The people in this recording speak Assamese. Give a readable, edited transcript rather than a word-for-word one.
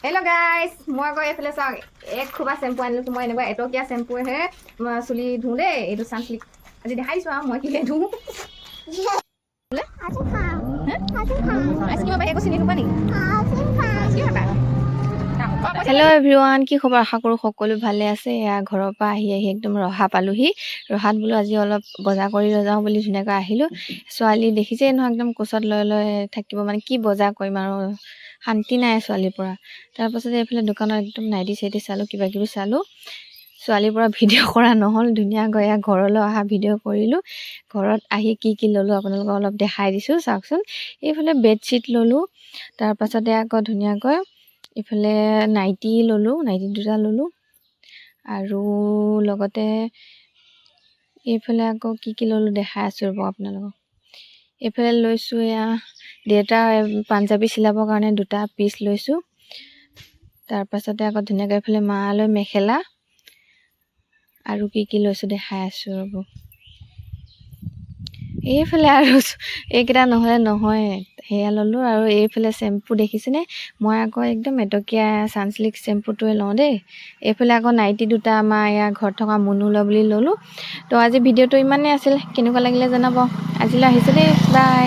Hello guys, মই গৈ এফালে চাওক এক খুবা চেম্পু আনিলো মই এনেকুৱা এটকীয়া চেম্পু হে চুলি ধুও দেই এইটো সানসিল্ক আজি দেখাই দিছো মই কিহে ধুও হেল্ল' এভৰিৱান, কি খবৰ? আশা কৰোঁ সকলো ভালে আছে। এয়া ঘৰৰ পৰা আহি একদম ৰহা পালোহি। ৰহাত বোলো আজি অলপ বজাৰ কৰি লৈ যাওঁ বুলি ধুনীয়াকৈ আহিলোঁ। ছোৱালী দেখিছেই নহয়, একদম কোচত লৈ লৈ থাকিব, মানে কি বজাৰ কৰিম আৰু শান্তি নাই ছোৱালীৰ পৰা। তাৰপাছতে এইফালে দোকানত একদম নাইটি চাইটি চালোঁ, কিবা কিবি চালোঁ। ছোৱালীৰ পৰা ভিডিঅ' কৰা নহ'ল, ধুনীয়াকৈ এয়া ঘৰলৈ অহা ভিডিঅ' কৰিলোঁ। ঘৰত আহি কি কি ল'লোঁ আপোনালোকক অলপ দেখাই দিছোঁ, চাওকচোন। এইফালে বেডশ্বীট ল'লোঁ, তাৰপাছতে আকৌ ধুনীয়াকৈ ইফালে নাইটি ল'লোঁ, নাইটি দুটা ল'লোঁ, আৰু লগতে এইফালে আকৌ কি কি ল'লোঁ দেখাই আছোঁ ৰ'ব আপোনালোকক। এইফালে লৈছোঁ এয়া দেউতাৰ পাঞ্জাবী চিলাবৰ কাৰণে দুটা পিচ লৈছোঁ। তাৰপাছতে আকৌ ধুনীয়াকৈ এইফালে মালৈ মেখেলা আৰু কি কি লৈছোঁ দেখাই আছোঁ ৰ'ব। এইফালে আৰু এইকেইটা নহ'লে নহয়, সেয়া ল'লোঁ। আৰু এইফালে চেম্পু দেখিছেনে? মই আকৌ একদম এটকীয়া সানসিল্ক চেম্পুটোৱে লওঁ দেই। এইফালে আকৌ নাইটি দুটা আমাৰ ইয়াৰ ঘৰত থকা মুনু লয় বুলি ল'লোঁ। তো আজি ভিডিঅ'টো ইমানেই আছিল, কেনেকুৱা লাগিলে জনাব। আজিলৈ আহিছোঁ দেই, বাই।